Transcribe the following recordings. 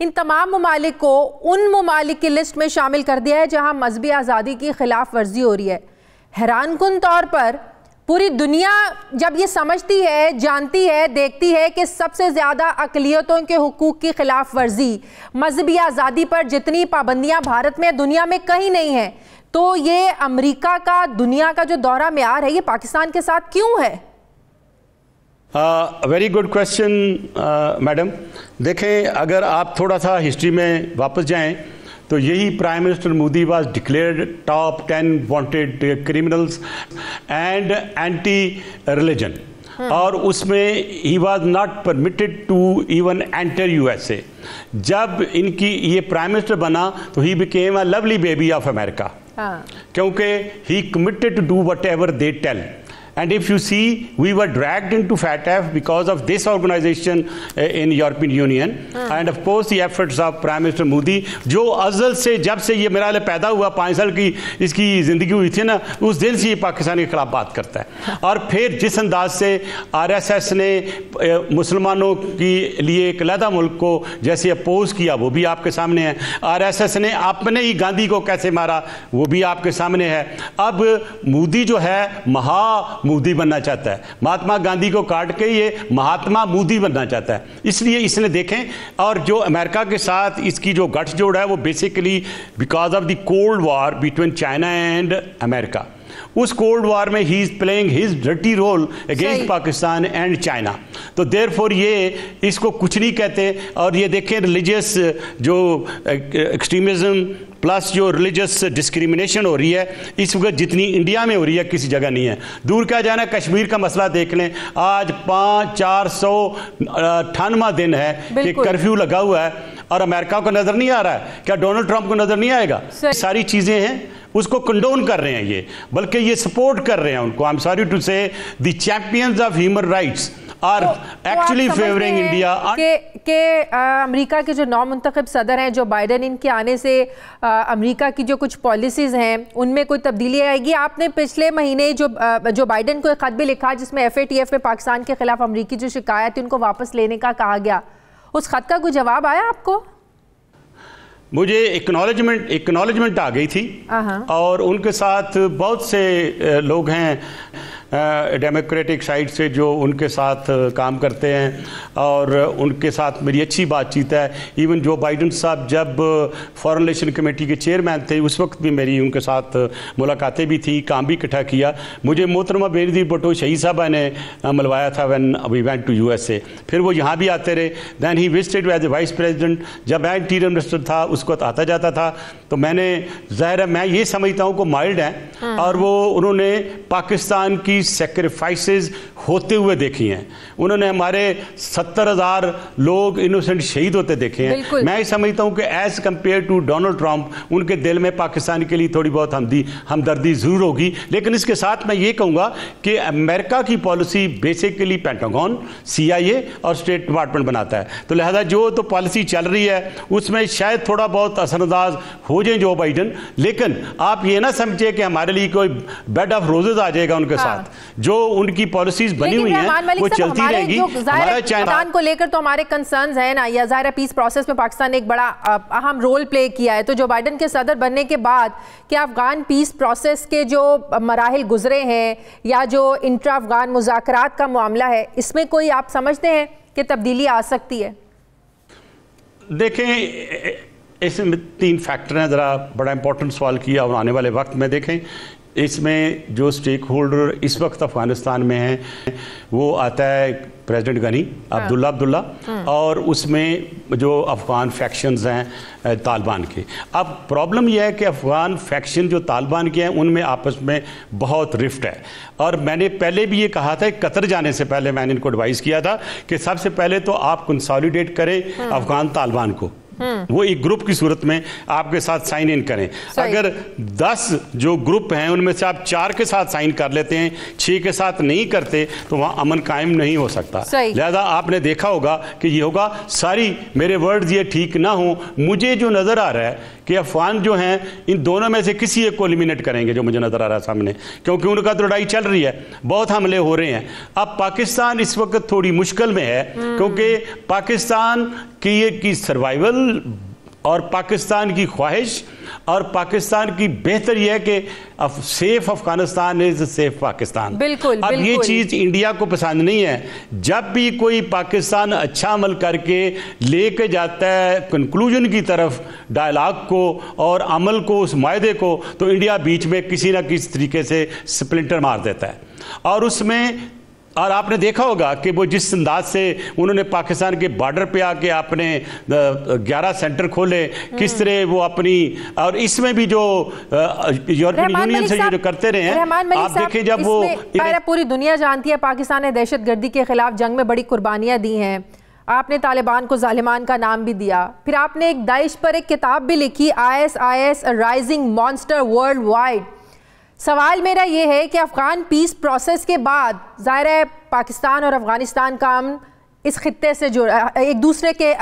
ان تمام ممالک کو ان ممالک کی لسٹ میں شامل کر دیا ہے جہاں مذہبی آزادی کی خلاف ورزی ہو رہی ہے. حیران کن طور پر پوری دنیا جب یہ سمجھتی ہے، جانتی ہے، دیکھتی ہے کہ سب سے زیادہ اقلیتوں کے حقوق کی خلاف ورزی، مذہبی آزادی پر جتنی پابندیاں بھارت میں دنیا میں کہیں نہیں ہیں، تو یہ امریکہ کا دنیا کا جو دورہ معیار ہے یہ پاکستان کے ساتھ کیوں ہے؟ Very good question madam. دیکھیں اگر آپ تھوڑا سا ہسٹری میں واپس جائیں تو یہی prime minister Modi was declared top 10 wanted criminals and anti religion, اور اس میں ہی was not permitted to even enter U S A. جب ان کی یہ پرائم منسٹر بنا تو he became a lovely baby of America, کیونکہ he committed to do whatever they tell. And if you see, we were dragged into FATF because of this organization in European Union, and of course the efforts of Prime Minister Modi, جو ازل سے جب سے یہ میرا لئے پیدا ہوا 5 سال کی اس کی زندگی ہوئی تھی نا، اس دن سے یہ پاکستان کے خلاف بات کرتا ہے. اور پھر جس انداز سے RSS نے مسلمانوں کی لیے ایک علیحدہ ملک کو جیسے اپوز کیا وہ بھی آپ کے سامنے ہے. RSS نے اپنے ہی گاندھی کو کیسے مارا وہ بھی آپ کے سامنے ہے. اب مودی جو ہے مہا مودی بننا چاہتا ہے، مہاتما گاندھی کو کاٹ کے یہ مہاتما مودی بننا چاہتا ہے. اس لیے اس نے دیکھیں، اور جو امریکہ کے ساتھ اس کی جو گٹھ جوڑ ہے وہ basically because of the cold war between China and America. اس کولڈ وار میں he is playing his dirty role against Pakistan and China. تو دیر فور یہ اس کو کچھ نہیں کہتے. اور یہ دیکھیں ریلیجیس جو ایکسٹریمزم پلس جو ریلیجس ڈسکریمنیشن ہو رہی ہے اس وقت جتنی انڈیا میں ہو رہی ہے کسی جگہ نہیں ہے. دور کیا جانا، کشمیر کا مسئلہ دیکھ لیں. آج 498واں دن ہے کہ کرفیو لگا ہوا ہے اور امریکہ کو نظر نہیں آ رہا ہے. کیا ڈونلڈ ٹرمپ کو نظر نہیں آئے گا؟ ساری چیزیں ہیں اس کو کنڈون کر رہے ہیں یہ، بلکہ یہ سپورٹ کر رہے ہیں ان کو. I am sorry to say the champions of human rights are actually favoring India. کہ امریکہ کے جو نو منتخب صدر ہیں جو بائیڈن، ان کے آنے سے امریکہ کی جو کچھ پالیسیز ہیں ان میں کوئی تبدیلی آئے گی؟ آپ نے پچھلے مہینے جو بائیڈن کو ایک خط بھی لکھا جس میں FATF میں پاکستان کے خلاف امریکی جو شکایت تھی ان کو واپس لینے کا کہا گیا، اس خط کا کوئی جواب آیا آپ کو؟ مجھے اکنالجمنٹ آ گئی تھی، اور ان کے ساتھ بہت سے لوگ ہیں ڈیموکریٹک سائڈ سے جو ان کے ساتھ کام کرتے ہیں، اور ان کے ساتھ میری اچھی بات چیت ہے. ایون جو بائیڈن صاحب جب فارن ریلیشن کمیٹی کے چیئرمین تھے اس وقت بھی میری ان کے ساتھ ملاقاتیں بھی تھی، کام بھی اکٹھا کیا. مجھے محترمہ بینظیر بھٹو شہید صاحبہ نے ملوایا تھا when we went to USA. پھر وہ یہاں بھی آتے رہے. Then he visited as a vice president. جب میں انٹیریئر منسٹر تھا اس کو آتا جاتا تھا. تو میں نے ظاہر ہے میں یہ سمجھتا ہوں کہ مائلڈ ہیں، اور وہ انہوں نے پاکستان کی سیکریفائسز ہوتے ہوئے دیکھی ہیں. انہوں نے ہمارے 70,000 لوگ انوسنٹ شہید ہوتے دیکھے ہیں. میں سمجھتا ہوں کہ as compare to Donald Trump ان کے دل میں پاکستان کے لیے تھوڑی بہت ہمدردی ضرور ہوگی. لیکن اس کے ساتھ میں یہ کہوں گا کہ امریکہ کی پالیسی بیسیکلی پینٹاگون، CIA اور اسٹیٹ ڈپارٹمنٹ بناتا ہے. تو لہذا جو تو پالیسی چل رہی ہے اس میں شاید تھوڑا بہت اثر انداز ہو جائیں جو بائیڈن، لیکن آپ یہ نہ سمجھے کہ ہمارے لیے کوئی بیڈ آف روزز آ جائے گا ان کے ساتھ. جو ان کی پالیسیز بنی ہوئی ہیں وہ چلتی رہیں گی. ہمارا پاکستان کو لے کر تو ہمارے کنسرنز ہیں نا، یا ظاہر پیس پروسیس میں پاکستان نے ایک بڑا اہم رول پلے کیا ہے. تو جو بائیڈن کے صدر بننے کے بعد کیا افغان پیس پروسیس کے جو مراحل گزرے ہیں یا جو انٹرا افغان مذاکرات کا معاملہ ہے اس میں کوئی آپ سمجھتے ہیں کہ تبدیلی آ سکتی ہے؟ دیکھیں اس میں 3 فیکٹر ہیں. ذرا بڑا امپورٹنٹ سوال کیا، اور آنے والے وقت میں دیکھیں اس میں جو سٹیک ہولڈر اس وقت افغانستان میں ہیں وہ آتا ہے پریزیڈنٹ غنی عبداللہ، اور اس میں جو افغان فیکشنز ہیں طالبان کے. اب پرابلم یہ ہے کہ افغان فیکشن جو طالبان کے ہیں ان میں آپس میں بہت رفٹ ہے. اور میں نے پہلے بھی یہ کہا تھا، قطر جانے سے پہلے میں نے ان کو ایڈوائز کیا تھا کہ سب سے پہلے تو آپ کنسالیڈیٹ کریں افغان طالبان کو، وہ ایک گروپ کی صورت میں آپ کے ساتھ سائن ان کریں. اگر 10 جو گروپ ہیں ان میں سے آپ 4 کے ساتھ سائن کر لیتے ہیں، 6 کے ساتھ نہیں کرتے تو وہاں امن قائم نہیں ہو سکتا. لہذا آپ نے دیکھا ہوگا کہ یہ ہوگا. ساری میرے ورڈز یہ ٹھیک نہ ہوں، مجھے جو نظر آ رہا ہے کہ افغان جو ہیں ان دونوں میں سے کسی ایک کو ایلیمینیٹ کریں گے جو مجھے نظر آ رہا ہے سامنے، کیونکہ ان کا تو لڑائی چل رہی ہے، بہت حملے ہو رہے ہیں. اب پاکستان اس وقت تھوڑی مشکل میں ہے کیونکہ پاکستان کی سروائیول دل اور پاکستان کی خواہش اور پاکستان کی بہتر یہ ہے کہ safe Afghanistan is safe Pakistan. بالکل. اب یہ چیز انڈیا کو پسند نہیں ہے. جب بھی کوئی پاکستان اچھا عمل کر کے لے کے جاتا ہے کنکلوژن کی طرف ڈائلاگ کو اور عمل کو, اس معاہدے کو, تو انڈیا بیچ میں کسی نہ کسی طریقے سے سپلنٹر مار دیتا ہے. اور اس میں اور آپ نے دیکھا ہوگا کہ وہ جس انداز سے انہوں نے پاکستان کے بارڈر پہ آ کے اپنے 11 سینٹر کھولے, کس طرح وہ اپنی, اور اس میں بھی جو یورپین یونین سے جو کرتے رہے ہیں, آپ دیکھیں جب وہ پوری دنیا جانتی ہے پاکستان نے دہشت گردی کے خلاف جنگ میں بڑی قربانیاں دی ہیں. آپ نے طالبان کو ظالمان کا نام بھی دیا, پھر آپ نے ایک داعش پر ایک کتاب بھی لکھی, ISIS rising monster worldwide. سوال میرا یہ ہے کہ افغان پیس پروسیس کے بعد ظاہر ہے پاکستان اور افغانستان کا امن اس خطے سے جڑا, ایک دوسرے کے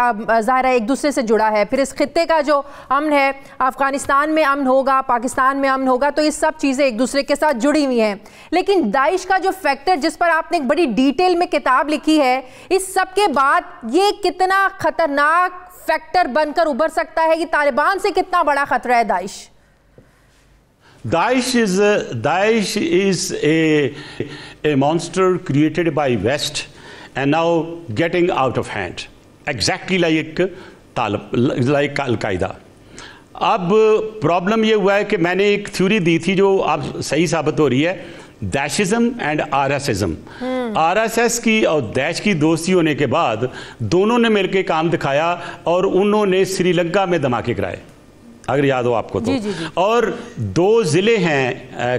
ظاہر ہے ایک دوسرے سے جڑا ہے. پھر اس خطے کا جو امن ہے, افغانستان میں امن ہوگا, پاکستان میں امن ہوگا, تو یہ سب چیزیں ایک دوسرے کے ساتھ جڑی ہوئی ہیں. لیکن داعش کا جو فیکٹر جس پر آپ نے ایک بڑی ڈیٹیل میں کتاب لکھی ہے, اس سب کے بعد یہ کتنا خطرناک فیکٹر بن کر ابھر سکتا ہے, یہ طالبان سے کتنا بڑا خطرہ ہے داعش؟ Daesh is a monster created by West and now getting out of hand, exactly like Al-Qaeda. اب پرابلم یہ ہوا ہے کہ میں نے ایک تھیوری دی تھی جو اب صحیح ثابت ہو رہی ہے, دیشزم اینڈ RSSism. RSS کی اور دیش کی دوستی ہونے کے بعد دونوں نے مل کے کام دکھایا اور انہوں نے سری لنکا میں دھماکے کرائے, اگر یاد ہو آپ کو تو. اور 2 ضلع ہیں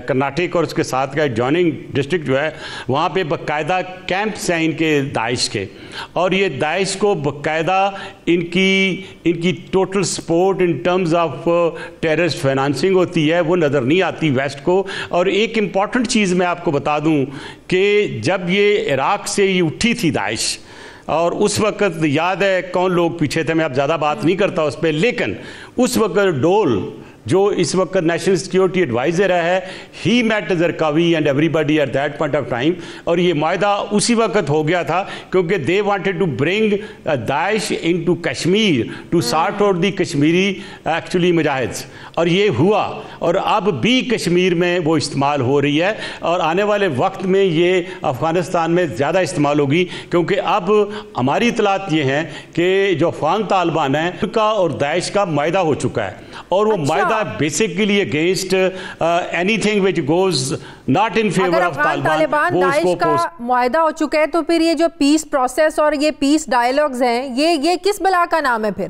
کرناٹک اور اس کے ساتھ کا جوائننگ ڈسٹرکٹ جو ہے, وہاں پہ باقاعدہ کیمپس ہیں ان کے داعش کے, اور یہ داعش کو باقاعدہ ان کی total support in terms of terrorist financing ہوتی ہے, وہ نظر نہیں آتی ویسٹ کو. اور ایک امپورٹنٹ چیز میں آپ کو بتا دوں کہ جب یہ عراق سے یہ اٹھی تھی داعش, اور اس وقت یاد ہے کون لوگ پیچھے تھے, میں اب زیادہ بات نہیں کرتا اس پہ, لیکن اس وقت ڈول جو اس وقت نیشنل سیکیورٹی ایڈوائزر ہے, he met Zarqawi and everybody at that point of time, اور یہ معاہدہ اسی وقت ہو گیا تھا کیونکہ they wanted to bring Daesh into Kashmir to sort out the Kashmiri actually مجاہدز, اور یہ ہوا, اور اب بھی کشمیر میں وہ استعمال ہو رہی ہے, اور آنے والے وقت میں یہ افغانستان میں زیادہ استعمال ہوگی, کیونکہ اب ہماری اطلاعات یہ ہیں کہ جو افغان طالبان ہیں ان کا اور داعش کا معاہدہ ہو چکا ہے, اور وہ معاہدہ basically against anything which goes not in favour of Taliban. Daesh کا معاہدہ ہو چکا ہے, تو پھر یہ جو پیس پروسیس اور یہ پیس ڈائیلاگز ہیں, یہ کس بلا کا نام ہے پھر؟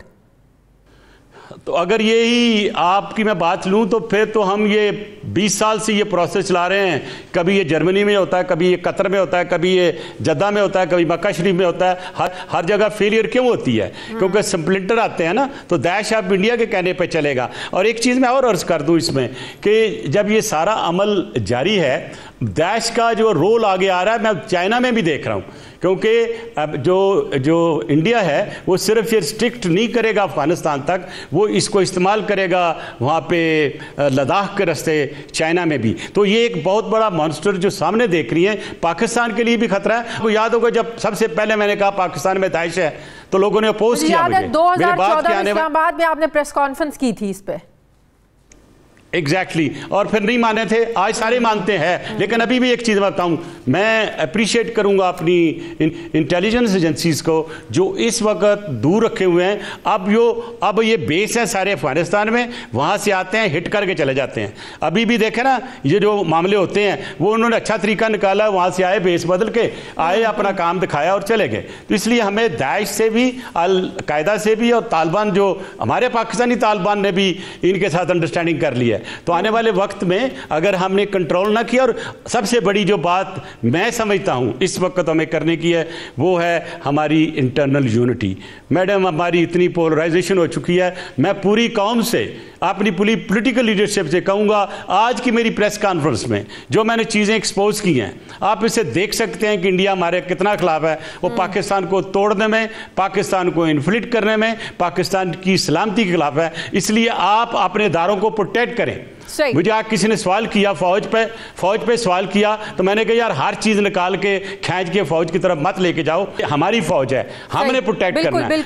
تو اگر یہی آپ کی میں بات لوں تو پھر تو ہم یہ 20 سال سے یہ پروسیس چلا رہے ہیں. کبھی یہ جرمنی میں ہوتا ہے, کبھی یہ قطر میں ہوتا ہے, کبھی یہ جدہ میں ہوتا ہے, کبھی مکہ شریف میں ہوتا ہے. ہر جگہ فیلئر کیوں ہوتی ہے؟ کیونکہ سپلنٹر آتے ہیں نا, تو داعش اب انڈیا کے کہنے پہ چلے گا. اور ایک چیز میں اور عرض کر دوں اس میں کہ جب یہ سارا عمل جاری ہے, داعش کا جو رول آگے آ رہا ہے, میں چائنا میں بھی دیکھ رہا ہوں, کیونکہ اب جو انڈیا ہے وہ صرف یہ اسٹرکٹ نہیں کرے گا افغانستان تک, وہ اس کو استعمال کرے گا وہاں پہ لداخ کے راستے چائنا میں بھی. تو یہ ایک بہت بڑا مانسٹر جو سامنے دیکھ رہی ہے, پاکستان کے لیے بھی خطرہ ہے. کو یاد ہوگا جب سب سے پہلے میں نے کہا پاکستان میں داعش ہے تو لوگوں نے اپوز کیا مجھے. 2014 میں اسلام آباد میں آپ نے پریس کانفرنس کی تھی اس پہ. ایگزیکٹلی, اور پھر نہیں مانے تھے, آج سارے مانتے ہیں. لیکن ابھی بھی ایک چیز بتاؤں, میں اپریشیٹ کروں گا اپنی انٹیلیجنس ایجنسیز کو جو اس وقت دور رکھے ہوئے ہیں. اب یہ بیس ہیں سارے افغانستان میں, وہاں سے آتے ہیں, ہٹ کر کے چلے جاتے ہیں. ابھی بھی دیکھیں نا یہ جو معاملے ہوتے ہیں, وہ انہوں نے اچھا طریقہ نکالا, وہاں سے آئے, بیس بدل کے آئے, اپنا کام دکھایا اور چلے گئے. تو اس لیے ہمیں داعش سے بھی, القاعدہ سے بھی, اور طالبان جو ہمارے پاکستانی طالبان نے بھی ان کے ساتھ انڈرسٹینڈنگ کر لی ہے. تو آنے والے وقت میں اگر ہم نے کنٹرول نہ کیا, اور سب سے بڑی جو بات میں سمجھتا ہوں اس وقت ہمیں کرنے کی ہے وہ ہے ہماری انٹرنل یونٹی. میڈم, ہماری اتنی پولرائزیشن ہو چکی ہے, میں پوری قوم سے, اپنی پوری پولیٹیکل لیڈرشپ سے کہوں گا, آج کی میری پریس کانفرنس میں جو میں نے چیزیں ایکسپوز کی ہیں, آپ اسے دیکھ سکتے ہیں کہ انڈیا ہمارے کتنا خلاف ہے. وہ پاکستان کو توڑنے میں, پاکستان کو انفلیٹ کرنے میں, پاکستان کی سلامتی کے خلاف ہے. اس لیے آپ اپنے اداروں کو پروٹیکٹ کریں. مجھے آج کسی نے سوال کیا فوج پہ سوال کیا, تو میں نے کہا یار ہر چیز نکال کے کھینچ کے فوج کی طرف مت لے کے جاؤ, ہماری فوج ہے, ہم نے پروٹیکٹ کرنا ہے.